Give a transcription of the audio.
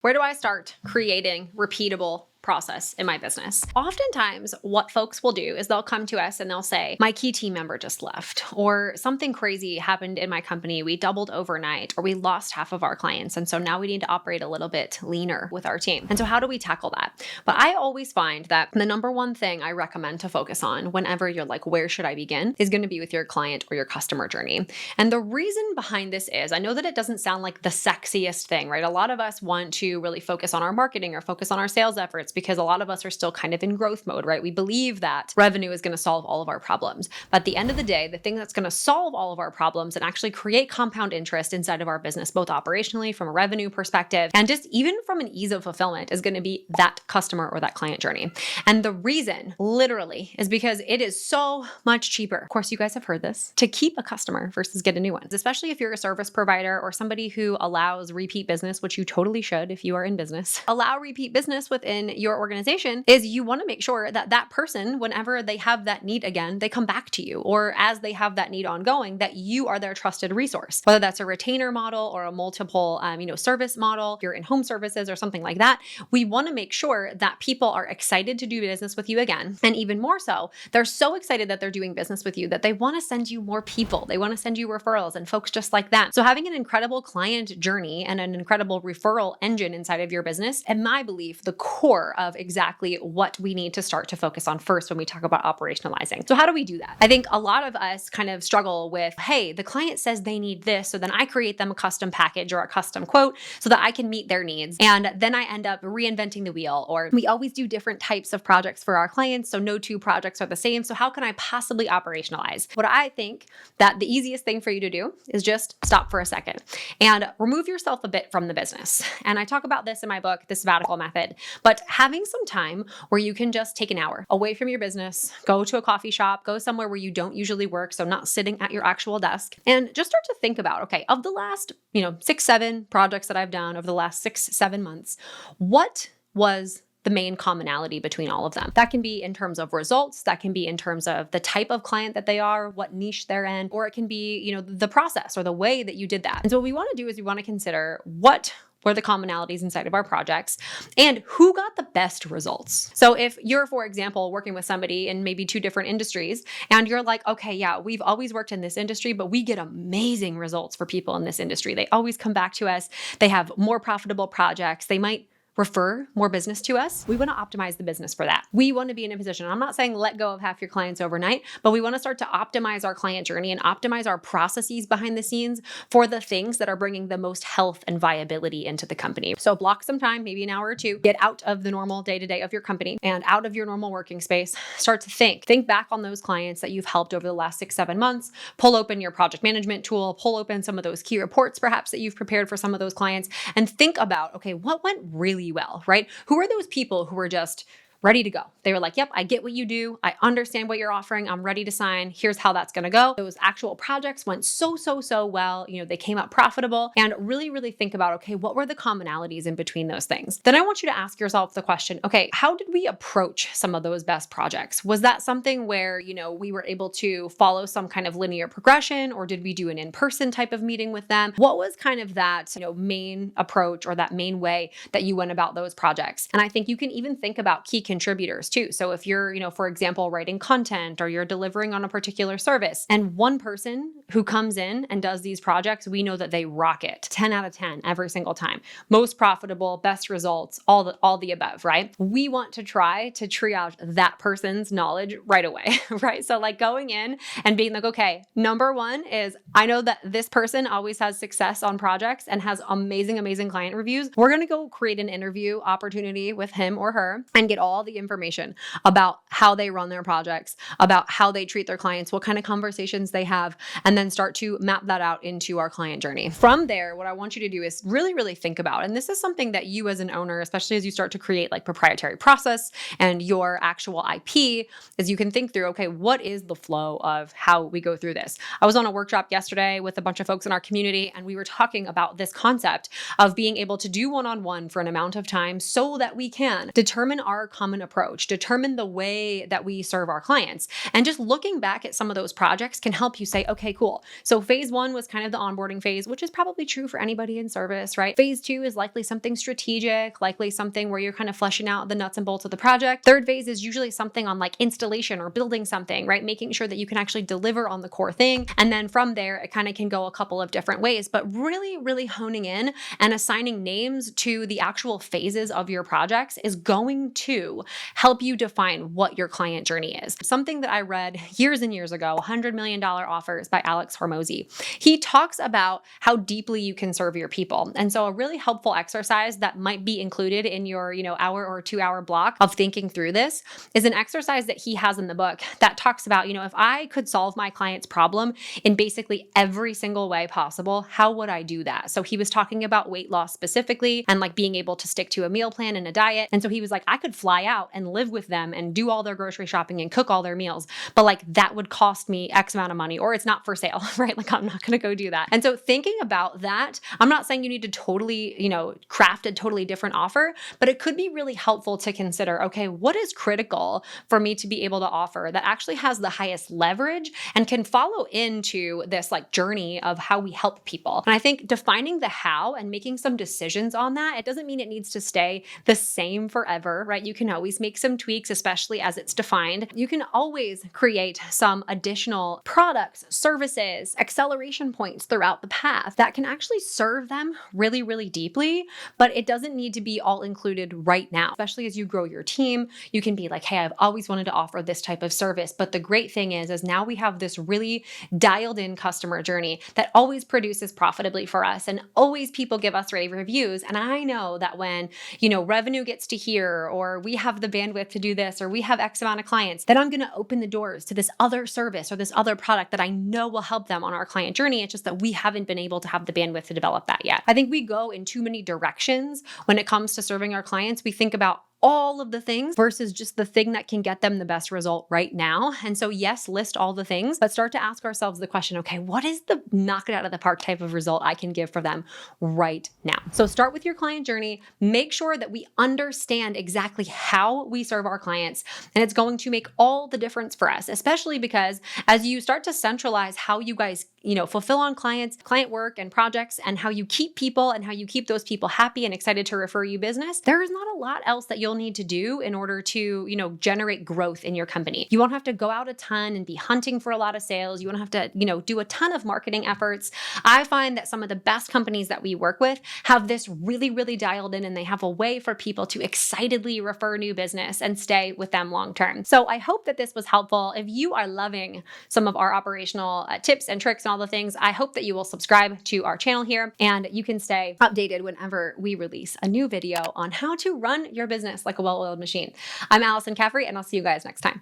Where do I start creating repeatable process in my business? Oftentimes, what folks will do is they'll come to us and they'll say, my key team member just left, or something crazy happened in my company. We doubled overnight, or we lost half of our clients. And so now we need to operate a little bit leaner with our team. And so how do we tackle that? But I always find that the number one thing I recommend to focus on whenever you're like, where should I begin, is going to be with your client or your customer journey. And the reason behind this is, I know that it doesn't sound like the sexiest thing, right? A lot of us want to really focus on our marketing or focus on our sales efforts, because a lot of us are still kind of in growth mode, right? We believe that revenue is going to solve all of our problems. But at the end of the day, the thing that's going to solve all of our problems and actually create compound interest inside of our business, both operationally from a revenue perspective and just even from an ease of fulfillment, is going to be that customer or that client journey. And the reason literally is because it is so much cheaper. Of course, you guys have heard this, to keep a customer versus get a new one, especially if you're a service provider or somebody who allows repeat business, which you totally should if you are in business. Allow repeat business within your organization is you want to make sure that that person, whenever they have that need again, they come back to you, or as they have that need ongoing, that you are their trusted resource. Whether that's a retainer model or a multiple, service model, you're in home services or something like that, we want to make sure that people are excited to do business with you again. And even more so, they're so excited that they're doing business with you that they want to send you more people. They want to send you referrals and folks just like that. So having an incredible client journey and an incredible referral engine inside of your business, in my belief, the core of exactly what we need to start to focus on first when we talk about operationalizing. So how do we do that? I think a lot of us kind of struggle with, hey, the client says they need this, so then I create them a custom package or a custom quote so that I can meet their needs. And then I end up reinventing the wheel, or we always do different types of projects for our clients, so no two projects are the same. So how can I possibly operationalize? What I think that the easiest thing for you to do is just stop for a second and remove yourself a bit from the business. And I talk about this in my book, The Sabbatical Method, but having some time where you can just take an hour away from your business, go to a coffee shop, go somewhere where you don't usually work, so not sitting at your actual desk, and just start to think about, okay, of the last, 6-7 projects that I've done over the last 6-7 months, what was the main commonality between all of them? That can be in terms of results, that can be in terms of the type of client that they are, what niche they're in, or it can be, the process or the way that you did that. And so what we want to do is we want to consider what were the commonalities inside of our projects and who got the best results. So if you're, for example, working with somebody in maybe 2 different industries and you're like, okay, yeah, we've always worked in this industry, but we get amazing results for people in this industry. They always come back to us. They have more profitable projects. They might refer more business to us. We want to optimize the business for that. We want to be in a position, I'm not saying let go of half your clients overnight, but we want to start to optimize our client journey and optimize our processes behind the scenes for the things that are bringing the most health and viability into the company. So block some time, maybe an hour or 2, get out of the normal day-to-day of your company and out of your normal working space. Start to think back on those clients that you've helped over the last 6-7 months, pull open your project management tool, pull open some of those key reports perhaps that you've prepared for some of those clients, and think about, okay, what went really well, right? Who are those people who were just ready to go? They were like, yep, I get what you do. I understand what you're offering. I'm ready to sign. Here's how that's going to go. Those actual projects went so well. They came out profitable, and really think about, okay, what were the commonalities in between those things? Then I want you to ask yourself the question, okay, how did we approach some of those best projects? Was that something where, we were able to follow some kind of linear progression, or did we do an in-person type of meeting with them? What was kind of that, main approach or that main way that you went about those projects? And I think you can even think about key contributors too. So if you're, for example, writing content or you're delivering on a particular service, and one person who comes in and does these projects, we know that they rock it 10 out of 10 every single time. Most profitable, best results, all the above, right? We want to try to triage that person's knowledge right away, right? So like going in and being like, okay, number one is I know that this person always has success on projects and has amazing client reviews. We're going to go create an interview opportunity with him or her and get all the information about how they run their projects, about how they treat their clients, what kind of conversations they have, and then start to map that out into our client journey. From there, what I want you to do is really think about, and this is something that you as an owner, especially as you start to create like proprietary process and your actual IP, is you can think through, okay, what is the flow of how we go through this? I was on a workshop yesterday with a bunch of folks in our community, and we were talking about this concept of being able to do one-on-one for an amount of time so that we can determine our common approach, determine the way that we serve our clients. And just looking back at some of those projects can help you say, okay, cool. So phase one was kind of the onboarding phase, which is probably true for anybody in service, right? Phase two is likely something strategic, likely something where you're kind of fleshing out the nuts and bolts of the project. Third phase is usually something on like installation or building something, right? Making sure that you can actually deliver on the core thing. And then from there, it kind of can go a couple of different ways, but really, really honing in and assigning names to the actual phases of your projects is going to help you define what your client journey is. Something that I read years and years ago, $100 million Offers by Alex Hormozy. He talks about how deeply you can serve your people. And so a really helpful exercise that might be included in your, hour or 2 hour block of thinking through this is an exercise that he has in the book that talks about, if I could solve my client's problem in basically every single way possible, how would I do that? So he was talking about weight loss specifically and like being able to stick to a meal plan and a diet. And so he was like, I could fly out and live with them and do all their grocery shopping and cook all their meals, but like that would cost me X amount of money, or it's not for sale, right? Like I'm not going to go do that. And so thinking about that, I'm not saying you need to totally, craft a totally different offer, but it could be really helpful to consider, okay, what is critical for me to be able to offer that actually has the highest leverage and can follow into this like journey of how we help people. And I think defining the how and making some decisions on that, it doesn't mean it needs to stay the same forever, right? You can always make some tweaks, especially as it's defined. You can always create some additional products, services, acceleration points throughout the path that can actually serve them really, really deeply, but it doesn't need to be all included right now. Especially as you grow your team, you can be like, hey, I've always wanted to offer this type of service. But the great thing is now we have this really dialed in customer journey that always produces profitably for us. And always people give us rave reviews. And I know that when, revenue gets to here, or we have the bandwidth to do this, or we have X amount of clients, then I'm going to open the doors to this other service or this other product that I know will help them on our client journey. It's just that we haven't been able to have the bandwidth to develop that yet. I think we go in too many directions when it comes to serving our clients. We think about all of the things versus just the thing that can get them the best result right now. And so yes, list all the things, but start to ask ourselves the question, okay, what is the knock it out of the park type of result I can give for them right now? So start with your client journey, make sure that we understand exactly how we serve our clients. And it's going to make all the difference for us, especially because as you start to centralize how you guys fulfill on clients, client work and projects, and how you keep people and how you keep those people happy and excited to refer you business, there is not a lot else that you'll need to do in order to, generate growth in your company. You won't have to go out a ton and be hunting for a lot of sales. You won't have to, do a ton of marketing efforts. I find that some of the best companies that we work with have this really, really dialed in, and they have a way for people to excitedly refer new business and stay with them long term. So I hope that this was helpful. If you are loving some of our operational tips and tricks and all the things, I hope that you will subscribe to our channel here and you can stay updated whenever we release a new video on how to run your business like a well-oiled machine. I'm Alyson Caffrey, and I'll see you guys next time.